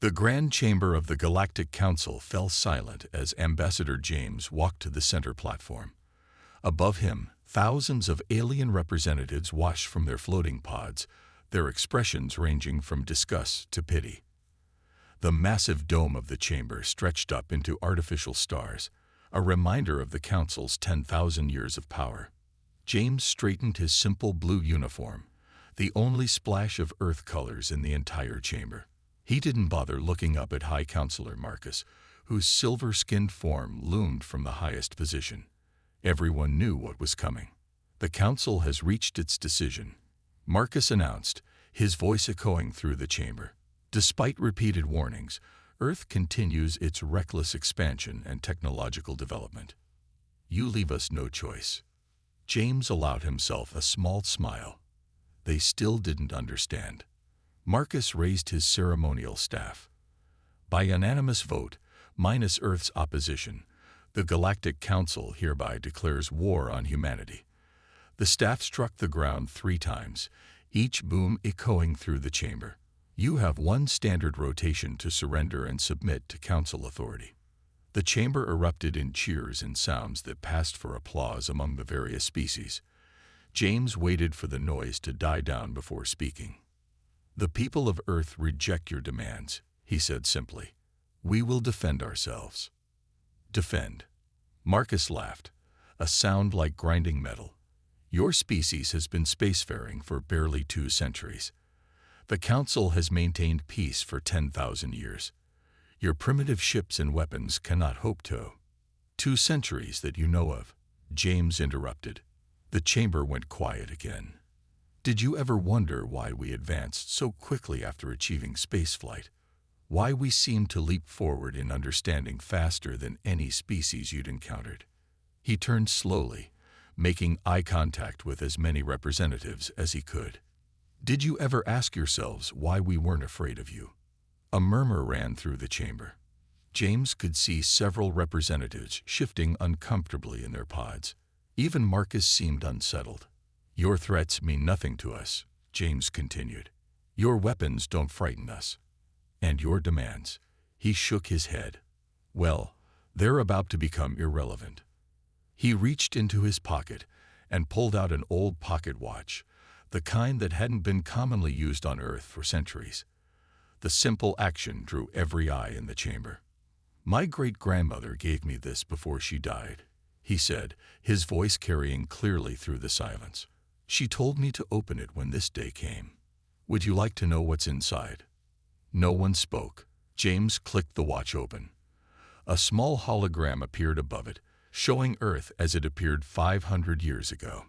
The Grand Chamber of the Galactic Council fell silent as Ambassador James walked to the center platform. Above him, thousands of alien representatives watched from their floating pods, their expressions ranging from disgust to pity. The massive dome of the chamber stretched up into artificial stars, a reminder of the Council's 10,000 years of power. James straightened his simple blue uniform, the only splash of Earth colors in the entire chamber. He didn't bother looking up at High Counselor Marcus, whose silver-skinned form loomed from the highest position. Everyone knew what was coming. The Council has reached its decision, Marcus announced, his voice echoing through the chamber. Despite repeated warnings, Earth continues its reckless expansion and technological development. You leave us no choice. James allowed himself a small smile. They still didn't understand. Marcus raised his ceremonial staff. By unanimous vote, minus Earth's opposition, the Galactic Council hereby declares war on humanity. The staff struck the ground 3 times, each boom echoing through the chamber. You have 1 standard rotation to surrender and submit to Council authority. The chamber erupted in cheers and sounds that passed for applause among the various species. James waited for the noise to die down before speaking. The people of Earth reject your demands, he said simply. We will defend ourselves. Defend. Marcus laughed, a sound like grinding metal. Your species has been spacefaring for barely 2 centuries. The Council has maintained peace for 10,000 years. Your primitive ships and weapons cannot hope to. 2 centuries that you know of, James interrupted. The chamber went quiet again. Did you ever wonder why we advanced so quickly after achieving spaceflight? Why we seemed to leap forward in understanding faster than any species you'd encountered? He turned slowly, making eye contact with as many representatives as he could. Did you ever ask yourselves why we weren't afraid of you? A murmur ran through the chamber. James could see several representatives shifting uncomfortably in their pods. Even Marcus seemed unsettled. Your threats mean nothing to us, James continued. Your weapons don't frighten us. And your demands. He shook his head. Well, they're about to become irrelevant. He reached into his pocket and pulled out an old pocket watch, the kind that hadn't been commonly used on Earth for centuries. The simple action drew every eye in the chamber. My great-grandmother gave me this before she died, he said, his voice carrying clearly through the silence. She told me to open it when this day came. Would you like to know what's inside? No one spoke. James clicked the watch open. A small hologram appeared above it, showing Earth as it appeared 500 years ago.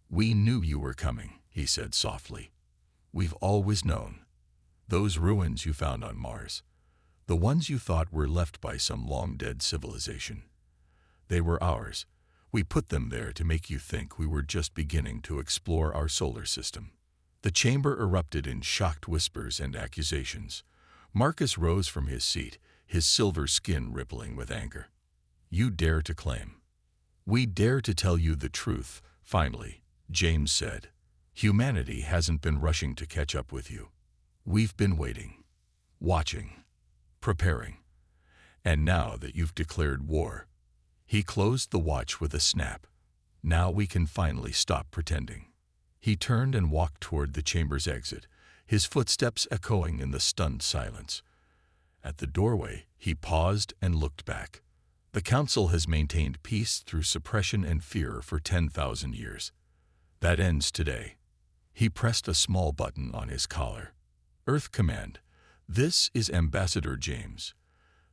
We knew you were coming, he said softly. We've always known. Those ruins you found on Mars, the ones you thought were left by some long-dead civilization. They were ours. We put them there to make you think we were just beginning to explore our solar system. The chamber erupted in shocked whispers and accusations. Marcus rose from his seat, his silver skin rippling with anger. You dare to claim. We dare to tell you the truth, finally, James said. Humanity hasn't been rushing to catch up with you. We've been waiting, watching, preparing. And now that you've declared war, he closed the watch with a snap. Now we can finally stop pretending. He turned and walked toward the chamber's exit, his footsteps echoing in the stunned silence. At the doorway, he paused and looked back. The Council has maintained peace through suppression and fear for 10,000 years. That ends today. He pressed a small button on his collar. Earth Command, this is Ambassador James.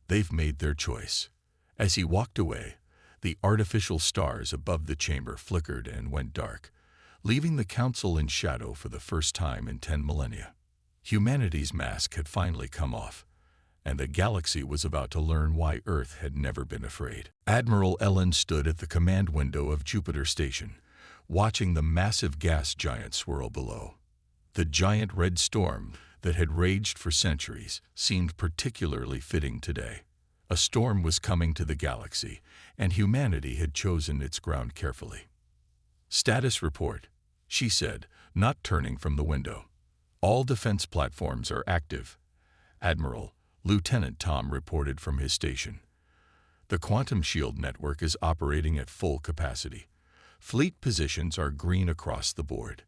They've made their choice. As he walked away, the artificial stars above the chamber flickered and went dark, leaving the Council in shadow for the first time in 10 millennia. Humanity's mask had finally come off, and the galaxy was about to learn why Earth had never been afraid. Admiral Ellen stood at the command window of Jupiter Station, watching the massive gas giant swirl below. The giant red storm that had raged for centuries seemed particularly fitting today. A storm was coming to the galaxy, and humanity had chosen its ground carefully. Status report, she said, not turning from the window. All defense platforms are active. Admiral, Lieutenant Tom reported from his station. The quantum shield network is operating at full capacity. Fleet positions are green across the board.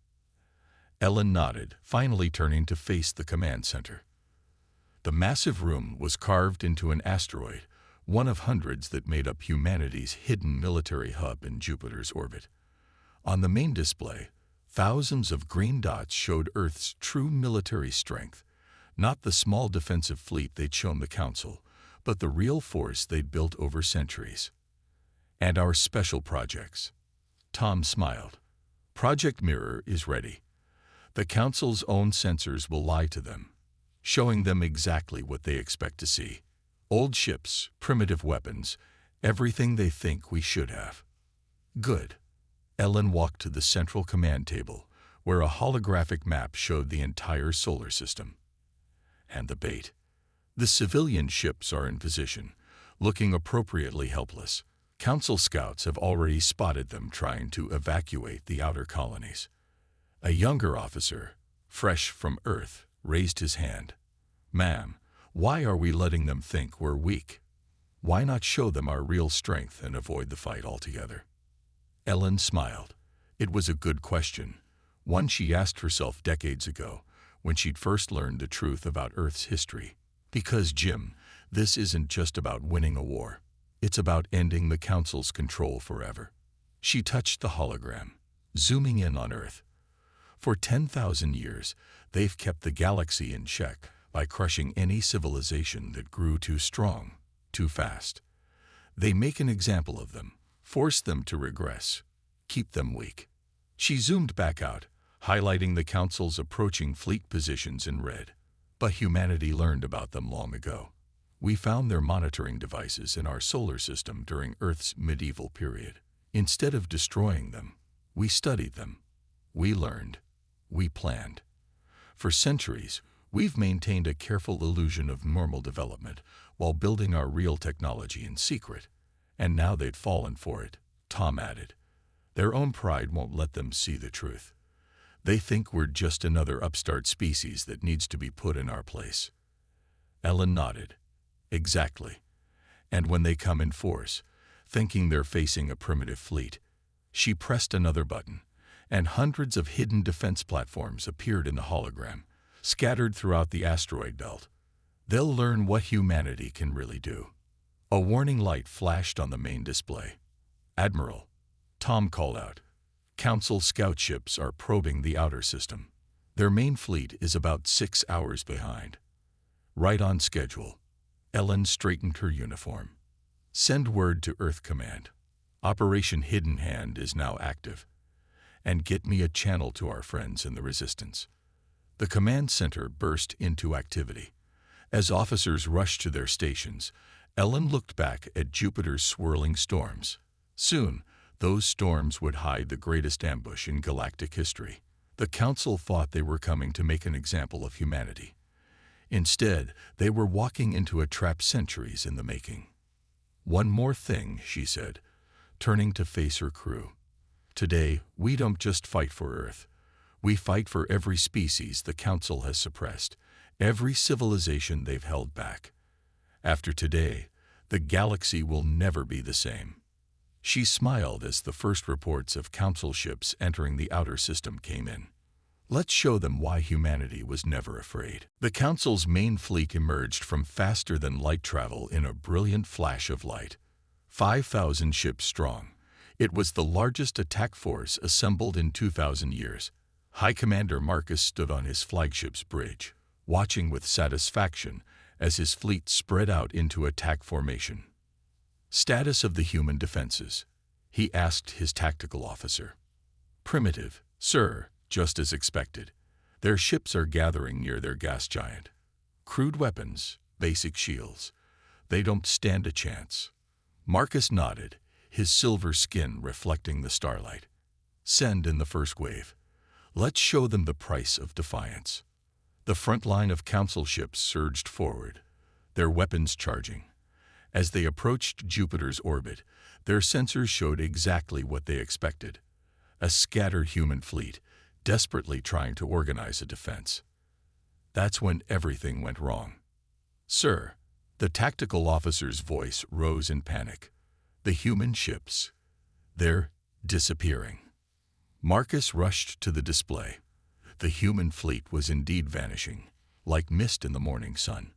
Ellen nodded, finally turning to face the command center. The massive room was carved into an asteroid, one of hundreds that made up humanity's hidden military hub in Jupiter's orbit. On the main display, thousands of green dots showed Earth's true military strength, not the small defensive fleet they'd shown the Council, but the real force they'd built over centuries. And our special projects. Tom smiled. Project Mirror is ready. The Council's own sensors will lie to them, showing them exactly what they expect to see. Old ships, primitive weapons, everything they think we should have. Good. Ellen walked to the central command table, where a holographic map showed the entire solar system. And the bait. The civilian ships are in position, looking appropriately helpless. Council scouts have already spotted them trying to evacuate the outer colonies. A younger officer, fresh from Earth, raised his hand. "Ma'am, why are we letting them think we're weak? Why not show them our real strength and avoid the fight altogether?" Ellen smiled. It was a good question, one she asked herself decades ago, when she'd first learned the truth about Earth's history. Because, Jim, this isn't just about winning a war. It's about ending the Council's control forever. She touched the hologram, zooming in on Earth. For 10,000 years, they've kept the galaxy in check by crushing any civilization that grew too strong, too fast. They make an example of them, force them to regress, keep them weak. She zoomed back out, highlighting the Council's approaching fleet positions in red. But humanity learned about them long ago. We found their monitoring devices in our solar system during Earth's medieval period. Instead of destroying them, we studied them. We learned. We planned. For centuries, we've maintained a careful illusion of normal development while building our real technology in secret. And now they'd fallen for it, Tom added. Their own pride won't let them see the truth. They think we're just another upstart species that needs to be put in our place. Ellen nodded. Exactly. And when they come in force, thinking they're facing a primitive fleet, she pressed another button, and hundreds of hidden defense platforms appeared in the hologram, scattered throughout the asteroid belt. They'll learn what humanity can really do. A warning light flashed on the main display. "Admiral," Tom called out. "Council scout ships are probing the outer system. Their main fleet is about 6 hours behind." "Right on schedule." Ellen straightened her uniform. "Send word to Earth Command. Operation Hidden Hand is now active. And get me a channel to our friends in the Resistance." The command center burst into activity. As officers rushed to their stations, Ellen looked back at Jupiter's swirling storms. Soon, those storms would hide the greatest ambush in galactic history. The Council thought they were coming to make an example of humanity. Instead, they were walking into a trap centuries in the making. "One more thing," she said, turning to face her crew. "Today, we don't just fight for Earth. We fight for every species the Council has suppressed, every civilization they've held back. After today, the galaxy will never be the same." She smiled as the first reports of Council ships entering the outer system came in. "Let's show them why humanity was never afraid." The Council's main fleet emerged from faster-than-light travel in a brilliant flash of light. 5,000 ships strong. It was the largest attack force assembled in 2,000 years. High Commander Marcus stood on his flagship's bridge, watching with satisfaction as his fleet spread out into attack formation. "Status of the human defenses," he asked his tactical officer. "Primitive, sir, just as expected. Their ships are gathering near their gas giant. Crude weapons, basic shields. They don't stand a chance." Marcus nodded, his silver skin reflecting the starlight. "Send in the first wave. Let's show them the price of defiance." The front line of Council ships surged forward, their weapons charging. As they approached Jupiter's orbit, their sensors showed exactly what they expected: a scattered human fleet, desperately trying to organize a defense. That's when everything went wrong. "Sir," the tactical officer's voice rose in panic. "The human ships, they're disappearing." Marcus rushed to the display. The human fleet was indeed vanishing, like mist in the morning sun.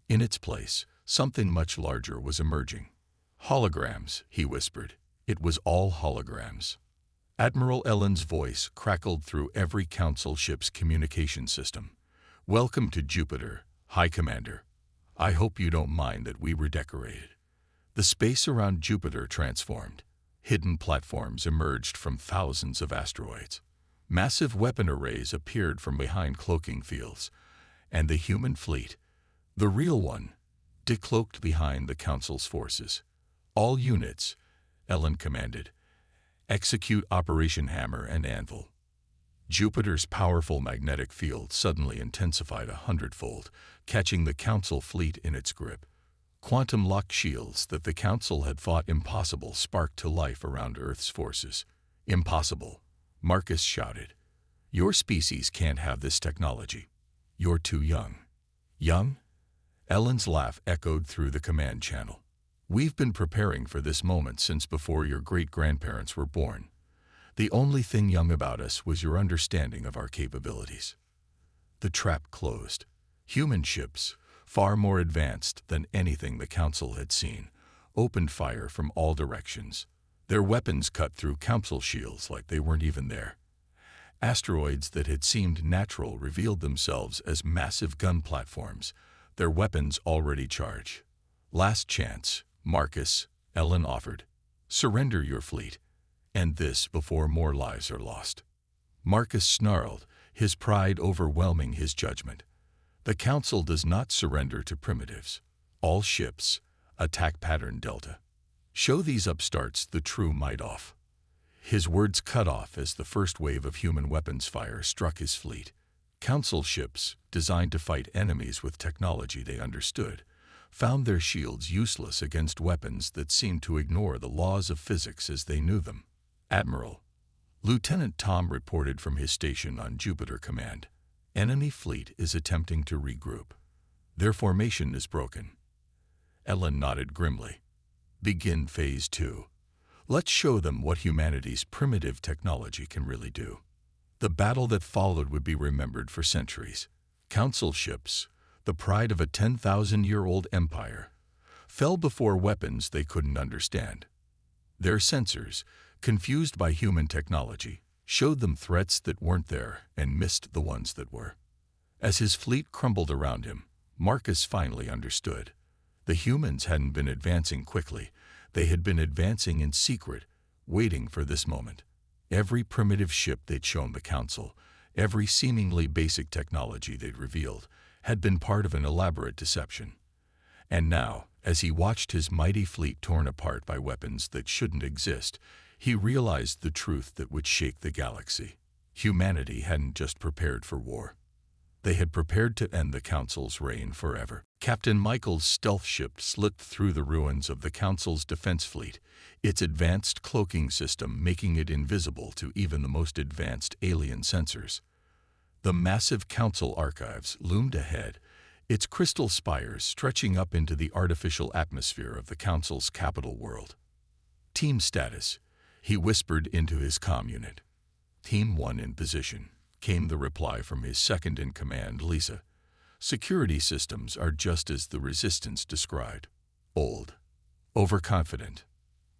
In its place, something much larger was emerging. "Holograms," he whispered. It was all holograms. Admiral Ellen's voice crackled through every Council ship's communication system. "Welcome to Jupiter, High Commander. I hope you don't mind that we redecorated." The space around Jupiter transformed. Hidden platforms emerged from thousands of asteroids. Massive weapon arrays appeared from behind cloaking fields, and the human fleet, the real one, decloaked behind the Council's forces. "All units," Ellen commanded, "execute Operation Hammer and Anvil." Jupiter's powerful magnetic field suddenly intensified 100-fold, catching the Council fleet in its grip. Quantum lock shields that the Council had thought impossible sparked to life around Earth's forces. "Impossible," Marcus shouted. "Your species can't have this technology. You're too young." "Young?" Ellen's laugh echoed through the command channel. "We've been preparing for this moment since before your great-grandparents were born. The only thing young about us was your understanding of our capabilities." The trap closed. Human ships, far more advanced than anything the Council had seen, opened fire from all directions. Their weapons cut through Council shields like they weren't even there. Asteroids that had seemed natural revealed themselves as massive gun platforms, their weapons already charged. "Last chance, Marcus," Ellen offered. "Surrender your fleet. End this before more lives are lost." Marcus snarled, his pride overwhelming his judgment. "The Council does not surrender to primitives. All ships, attack pattern Delta. Show these upstarts the true might-off." His words cut off as the first wave of human weapons fire struck his fleet. Council ships, designed to fight enemies with technology they understood, found their shields useless against weapons that seemed to ignore the laws of physics as they knew them. "Admiral," Lieutenant Tom reported from his station on Jupiter Command, "enemy fleet is attempting to regroup. Their formation is broken." Ellen nodded grimly. "Begin Phase 2. Let's show them what humanity's primitive technology can really do." The battle that followed would be remembered for centuries. Council ships, the pride of a 10,000-year-old empire, fell before weapons they couldn't understand. Their sensors, confused by human technology, showed them threats that weren't there and missed the ones that were. As his fleet crumbled around him, Marcus finally understood. The humans hadn't been advancing quickly. They had been advancing in secret, waiting for this moment. Every primitive ship they'd shown the Council, every seemingly basic technology they'd revealed, had been part of an elaborate deception. And now, as he watched his mighty fleet torn apart by weapons that shouldn't exist, he realized the truth that would shake the galaxy. Humanity hadn't just prepared for war. They had prepared to end the Council's reign forever. Captain Michael's stealth ship slipped through the ruins of the Council's defense fleet, its advanced cloaking system making it invisible to even the most advanced alien sensors. The massive Council archives loomed ahead, its crystal spires stretching up into the artificial atmosphere of the Council's capital world. "Team status," he whispered into his comm unit. "Team 1 in position," came the reply from his second-in-command, Lisa. "Security systems are just as the Resistance described. Old. Overconfident."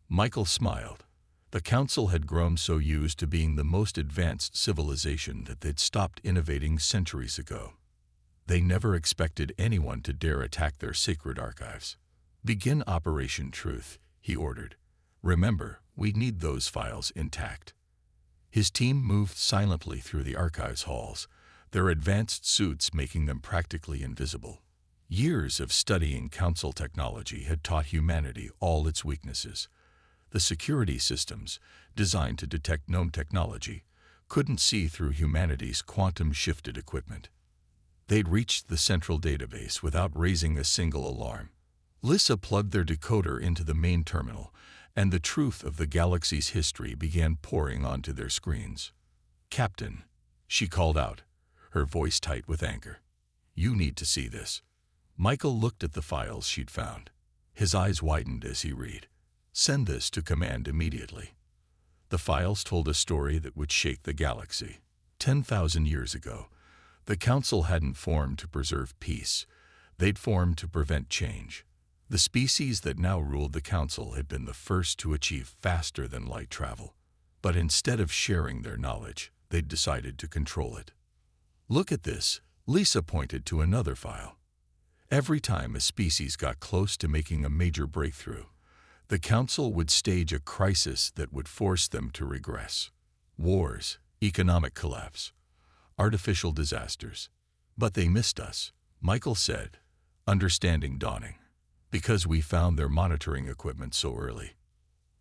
Michael smiled. The Council had grown so used to being the most advanced civilization that they'd stopped innovating centuries ago. They never expected anyone to dare attack their sacred archives. "Begin Operation Truth," he ordered. "Remember, we need those files intact." His team moved silently through the archives halls, their advanced suits making them practically invisible. Years of studying Council technology had taught humanity all its weaknesses. The security systems, designed to detect known technology, couldn't see through humanity's quantum-shifted equipment. They'd reached the central database without raising a single alarm. Lisa plugged their decoder into the main terminal, and the truth of the galaxy's history began pouring onto their screens. "Captain," she called out, her voice tight with anger, "you need to see this." Michael looked at the files she'd found. His eyes widened as he read. "Send this to command immediately." The files told a story that would shake the galaxy. 10,000 years ago, the Council hadn't formed to preserve peace. They'd formed to prevent change. The species that now ruled the Council had been the first to achieve faster-than-light travel. But instead of sharing their knowledge, they'd decided to control it. "Look at this," Lisa pointed to another file. Every time a species got close to making a major breakthrough, the Council would stage a crisis that would force them to regress. Wars, economic collapse, artificial disasters. "But they missed us," Michael said, understanding dawning. "Because we found their monitoring equipment so early.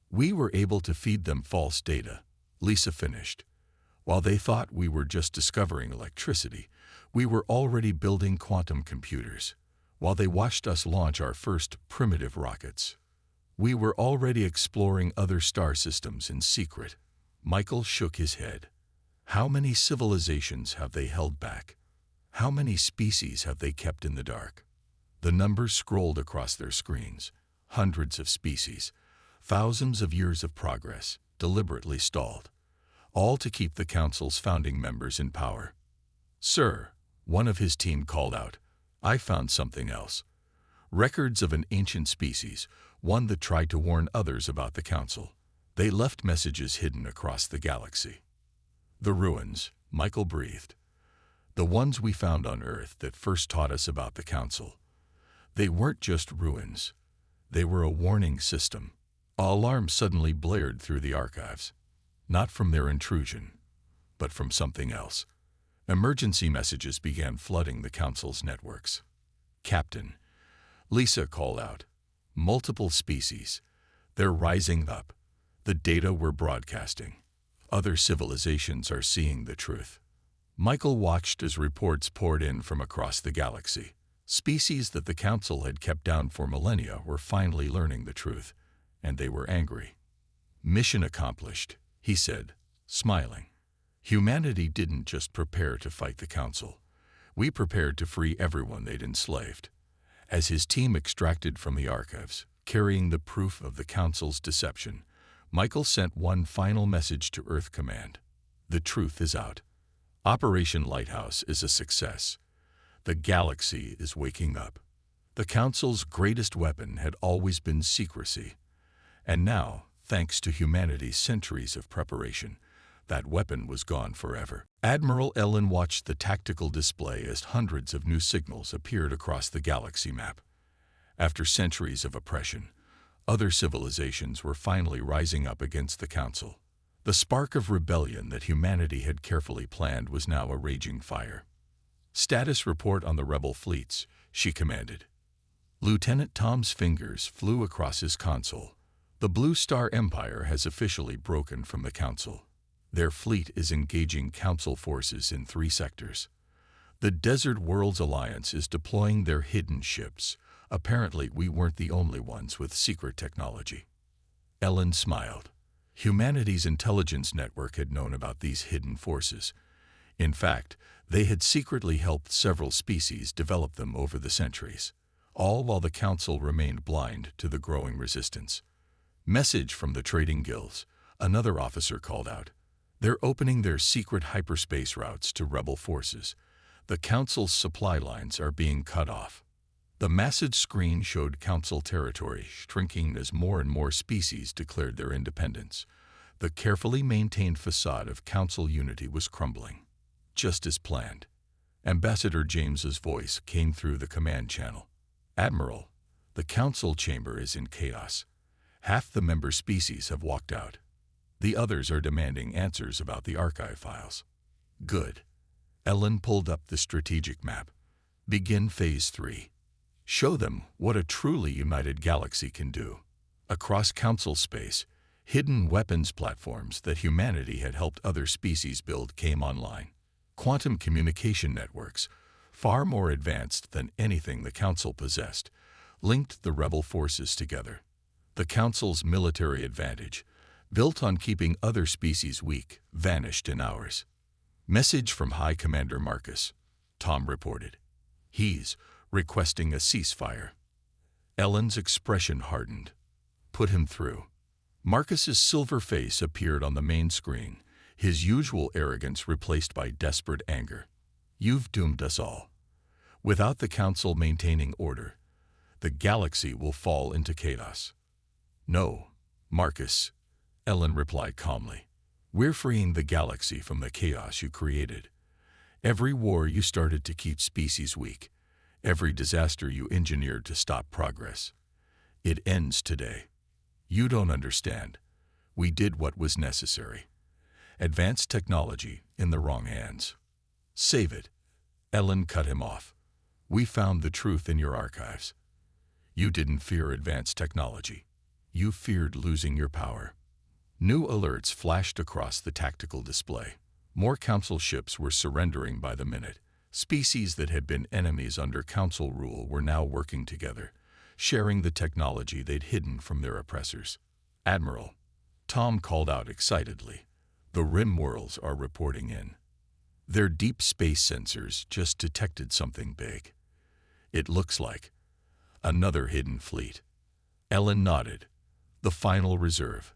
We were able to feed them false data," Lisa finished. "While they thought we were just discovering electricity, we were already building quantum computers. While they watched us launch our first primitive rockets, we were already exploring other star systems in secret." Michael shook his head. "How many civilizations have they held back? How many species have they kept in the dark?" The numbers scrolled across their screens. Hundreds of species, thousands of years of progress, deliberately stalled, all to keep the Council's founding members in power. "Sir," one of his team called out, "I found something else. Records of an ancient species, one that tried to warn others about the Council. They left messages hidden across the galaxy." "The ruins," Michael breathed. "The ones we found on Earth that first taught us about the Council. They weren't just ruins. They were a warning system." An alarm suddenly blared through the archives. Not from their intrusion, but from something else. Emergency messages began flooding the Council's networks. "Captain," Lisa called out, "multiple species. They're rising up. The data we're broadcasting. Other civilizations are seeing the truth." Michael watched as reports poured in from across the galaxy. Species that the Council had kept down for millennia were finally learning the truth, and they were angry. "Mission accomplished," he said, smiling. "Humanity didn't just prepare to fight the Council. We prepared to free everyone they'd enslaved." As his team extracted from the archives, carrying the proof of the Council's deception, Michael sent one final message to Earth Command. "The truth is out. Operation Lighthouse is a success. The galaxy is waking up. The Council's greatest weapon had always been secrecy. And now, thanks to humanity's centuries of preparation, that weapon was gone forever." Admiral Ellen watched the tactical display as hundreds of new signals appeared across the galaxy map. After centuries of oppression, other civilizations were finally rising up against the Council. The spark of rebellion that humanity had carefully planned was now a raging fire. "Status report on the rebel fleets," she commanded. Lieutenant Tom's fingers flew across his console. "The Blue Star Empire has officially broken from the Council. Their fleet is engaging Council forces in 3 sectors. The Desert Worlds Alliance is deploying their hidden ships. Apparently, we weren't the only ones with secret technology." Ellen smiled. Humanity's intelligence network had known about these hidden forces. In fact, they had secretly helped several species develop them over the centuries, all while the Council remained blind to the growing resistance. "Message from the trading guilds," another officer called out. "They're opening their secret hyperspace routes to rebel forces. The Council's supply lines are being cut off." The massive screen showed Council territory shrinking as more and more species declared their independence. The carefully maintained facade of Council unity was crumbling. Just as planned. Ambassador James's voice came through the command channel. "Admiral, the Council chamber is in chaos. Half the member species have walked out. The others are demanding answers about the archive files." "Good." Ellen pulled up the strategic map. "Begin Phase 3. Show them what a truly united galaxy can do." Across Council space, hidden weapons platforms that humanity had helped other species build came online. Quantum communication networks, far more advanced than anything the Council possessed, linked the rebel forces together. The Council's military advantage, built on keeping other species weak, vanished in hours. "Message from High Commander Marcus," Tom reported. "He's requesting a ceasefire. Ellen's expression hardened. Put him through. Marcus's silver face appeared on the main screen, his usual arrogance replaced by desperate anger. You've doomed us all. Without the Council maintaining order, the galaxy will fall into chaos. No, Marcus, Ellen replied calmly. We're freeing the galaxy from the chaos you created. Every war you started to keep species weak, every disaster you engineered to stop progress. It ends today. You don't understand. We did what was necessary. Advanced technology in the wrong hands. Save it. Ellen cut him off. We found the truth in your archives. You didn't fear advanced technology. You feared losing your power. New alerts flashed across the tactical display. More Council ships were surrendering by the minute. Species that had been enemies under Council rule were now working together, sharing the technology they'd hidden from their oppressors. Admiral, Tom called out excitedly. The rim worlds are reporting in. Their deep space sensors just detected something big. It looks like another hidden fleet. Ellen nodded. The final reserve.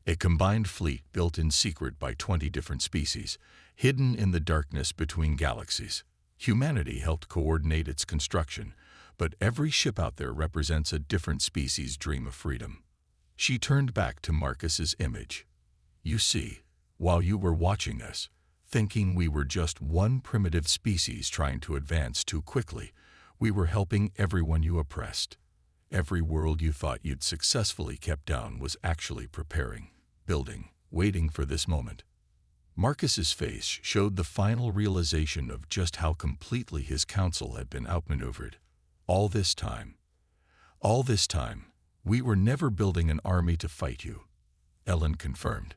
A combined fleet built in secret by 20 different species, hidden in the darkness between galaxies. Humanity helped coordinate its construction, but every ship out there represents a different species' dream of freedom. She turned back to Marcus's image. You see, while you were watching us, thinking we were just one primitive species trying to advance too quickly, we were helping everyone you oppressed. Every world you thought you'd successfully kept down was actually preparing, building, waiting for this moment. Marcus's face showed the final realization of just how completely his council had been outmaneuvered. All this time, we were never building an army to fight you, Ellen confirmed.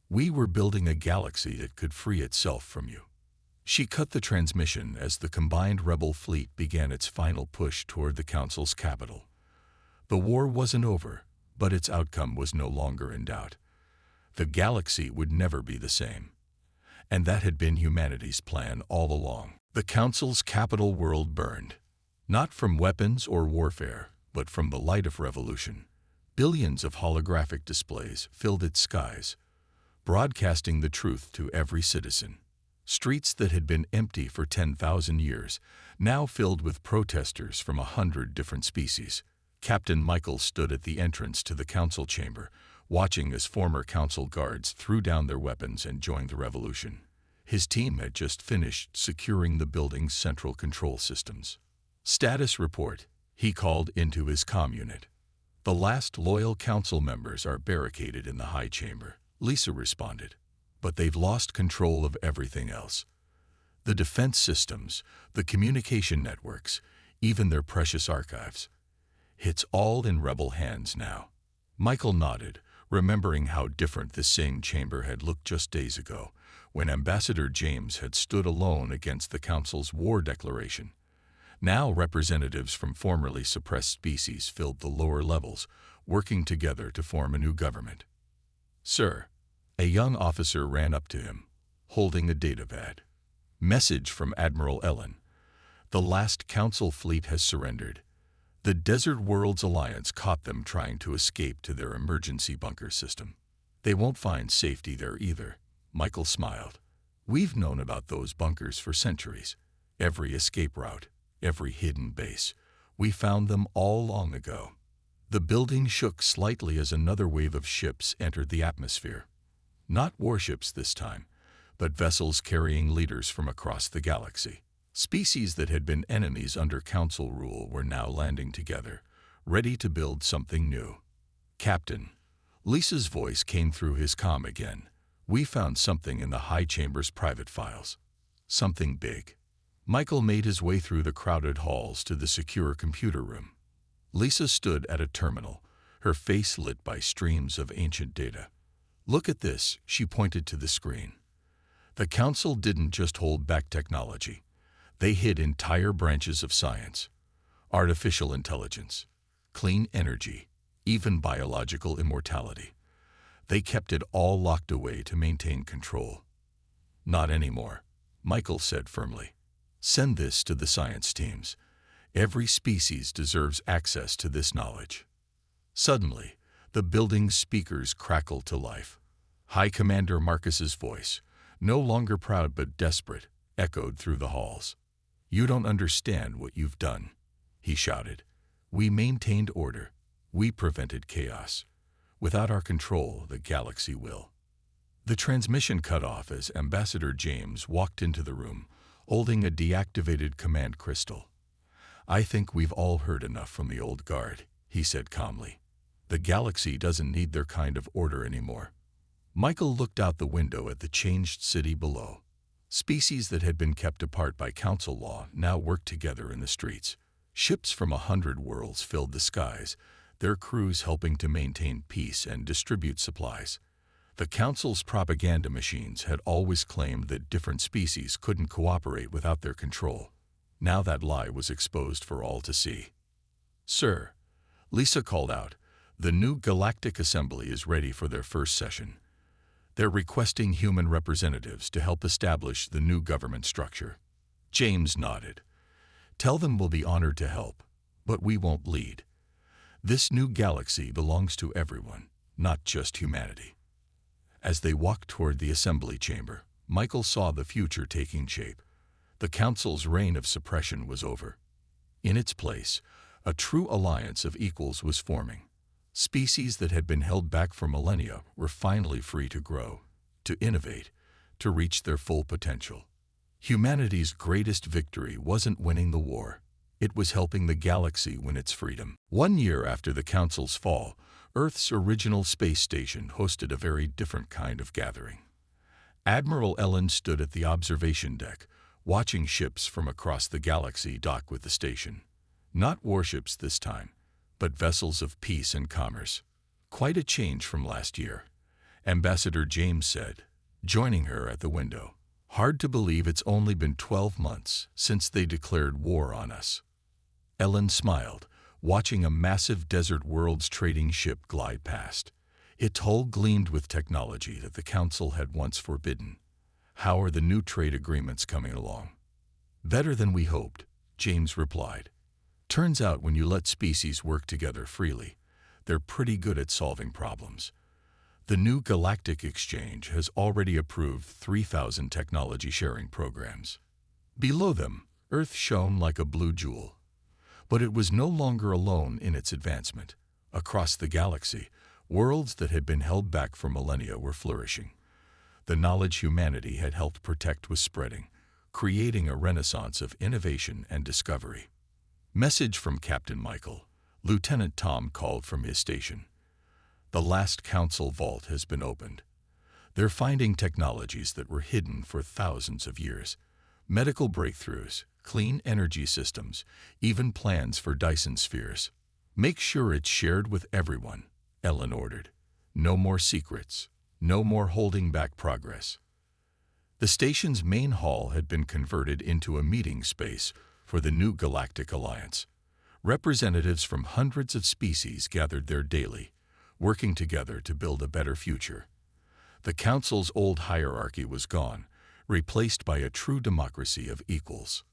We were building a galaxy that could free itself from you. She cut the transmission as the combined rebel fleet began its final push toward the Council's capital. The war wasn't over, but its outcome was no longer in doubt. The galaxy would never be the same. And that had been humanity's plan all along. The Council's capital world burned. Not from weapons or warfare, but from the light of revolution. Billions of holographic displays filled its skies, broadcasting the truth to every citizen. Streets that had been empty for 10,000 years, now filled with protesters from 100 different species. Captain Michael stood at the entrance to the Council chamber, watching as former Council guards threw down their weapons and joined the revolution. His team had just finished securing the building's central control systems. Status report, he called into his comm unit. The last loyal Council members are barricaded in the high chamber, Lisa responded. But they've lost control of everything else. The defense systems, the communication networks, even their precious archives. It's all in rebel hands now. Michael nodded, remembering how different the same chamber had looked just days ago, when Ambassador James had stood alone against the Council's war declaration. Now representatives from formerly suppressed species filled the lower levels, working together to form a new government. Sir, a young officer ran up to him, holding a datapad. Message from Admiral Ellen. The last Council fleet has surrendered. The Desert Worlds Alliance caught them trying to escape to their emergency bunker system. They won't find safety there either. Michael smiled. We've known about those bunkers for centuries. Every escape route, every hidden base. We found them all long ago. The building shook slightly as another wave of ships entered the atmosphere. Not warships this time, but vessels carrying leaders from across the galaxy. Species that had been enemies under Council rule were now landing together, ready to build something new. Captain, Lisa's voice came through his comm again. We found something in the High Chamber's private files. Something big. Michael made his way through the crowded halls to the secure computer room. Lisa stood at a terminal, her face lit by streams of ancient data. Look at this, she pointed to the screen. The Council didn't just hold back technology. They hid entire branches of science, artificial intelligence, clean energy, even biological immortality. They kept it all locked away to maintain control. Not anymore, Michael said firmly. Send this to the science teams. Every species deserves access to this knowledge. Suddenly, the building's speakers crackled to life. High Commander Marcus's voice, no longer proud but desperate, echoed through the halls. "You don't understand what you've done," he shouted. "We maintained order. We prevented chaos. Without our control, the galaxy will." The transmission cut off as Ambassador James walked into the room, holding a deactivated command crystal. "I think we've all heard enough from the old guard," he said calmly. "The galaxy doesn't need their kind of order anymore." Michael looked out the window at the changed city below. Species that had been kept apart by council law now worked together in the streets. Ships from 100 worlds filled the skies, their crews helping to maintain peace and distribute supplies. The council's propaganda machines had always claimed that different species couldn't cooperate without their control. Now that lie was exposed for all to see. "Sir," Lisa called out, "the new Galactic Assembly is ready for their first session. They're requesting human representatives to help establish the new government structure." James nodded. "Tell them we'll be honored to help, but we won't lead. This new galaxy belongs to everyone, not just humanity." As they walked toward the assembly chamber, Michael saw the future taking shape. The council's reign of suppression was over. In its place, a true alliance of equals was forming. Species that had been held back for millennia were finally free to grow, to innovate, to reach their full potential. Humanity's greatest victory wasn't winning the war. It was helping the galaxy win its freedom. 1 year after the Council's fall, Earth's original space station hosted a very different kind of gathering. Admiral Ellen stood at the observation deck, watching ships from across the galaxy dock with the station. Not warships this time, but vessels of peace and commerce. "Quite a change from last year," Ambassador James said, joining her at the window. "Hard to believe it's only been 12 months since they declared war on us." Ellen smiled, watching a massive Desert Worlds trading ship glide past. Its hull gleamed with technology that the Council had once forbidden. "How are the new trade agreements coming along?" "Better than we hoped," James replied. "Turns out when you let species work together freely, they're pretty good at solving problems. The new Galactic Exchange has already approved 3,000 technology sharing programs." Below them, Earth shone like a blue jewel. But it was no longer alone in its advancement. Across the galaxy, worlds that had been held back for millennia were flourishing. The knowledge humanity had helped protect was spreading, creating a renaissance of innovation and discovery. "Message from Captain Michael," Lieutenant Tom called from his station. "The last council vault has been opened. They're finding technologies that were hidden for thousands of years. Medical breakthroughs, clean energy systems, even plans for Dyson spheres. Make sure it's shared with everyone," Ellen ordered. "No more secrets, no more holding back progress." The station's main hall had been converted into a meeting space for the new Galactic Alliance. Representatives from hundreds of species gathered there daily, working together to build a better future. The Council's old hierarchy was gone, replaced by a true democracy of equals.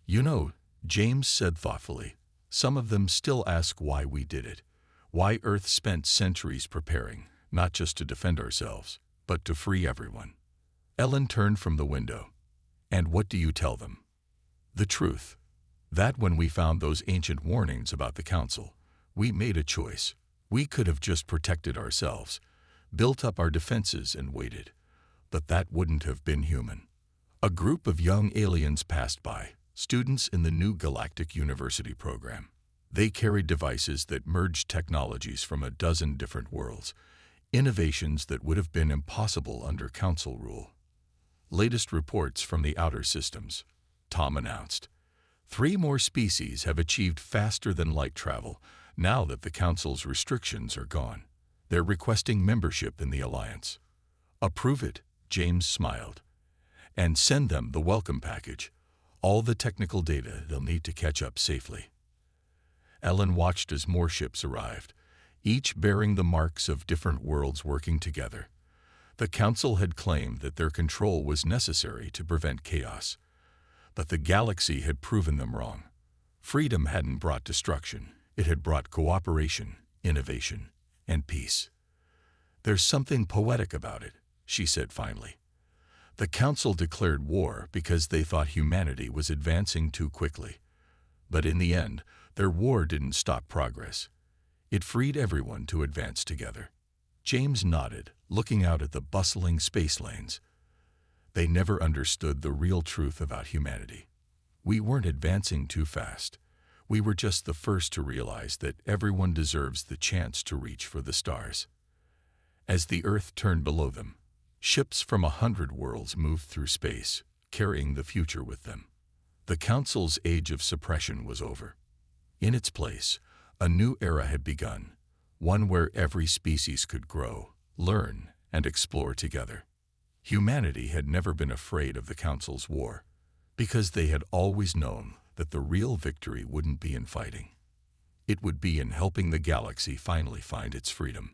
"You know," James said thoughtfully, "some of them still ask why we did it, why Earth spent centuries preparing, not just to defend ourselves, but to free everyone." Ellen turned from the window. "And what do you tell them?" "The truth. That when we found those ancient warnings about the Council, we made a choice. We could have just protected ourselves, built up our defenses and waited. But that wouldn't have been human." A group of young aliens passed by, students in the new Galactic University program. They carried devices that merged technologies from a dozen different worlds, innovations that would have been impossible under Council rule. "Latest reports from the outer systems," Tom announced. 3 more species have achieved faster than light travel now that the Council's restrictions are gone. They're requesting membership in the Alliance. "Approve it," James smiled. "And send them the welcome package, all the technical data they'll need to catch up safely." Ellen watched as more ships arrived, each bearing the marks of different worlds working together. The Council had claimed that their control was necessary to prevent chaos, but the galaxy had proven them wrong. Freedom hadn't brought destruction. It had brought cooperation, innovation, and peace. "There's something poetic about it," she said finally. The council declared war because they thought humanity was advancing too quickly. But in the end, their war didn't stop progress. It freed everyone to advance together. James nodded, looking out at the bustling space lanes. They never understood the real truth about humanity. We weren't advancing too fast. We were just the first to realize that everyone deserves the chance to reach for the stars. As the Earth turned below them, ships from 100 worlds moved through space, carrying the future with them. The Council's age of suppression was over. In its place, a new era had begun, one where every species could grow, learn, and explore together. Humanity had never been afraid of the Council's war, because they had always known that the real victory wouldn't be in fighting. It would be in helping the galaxy finally find its freedom.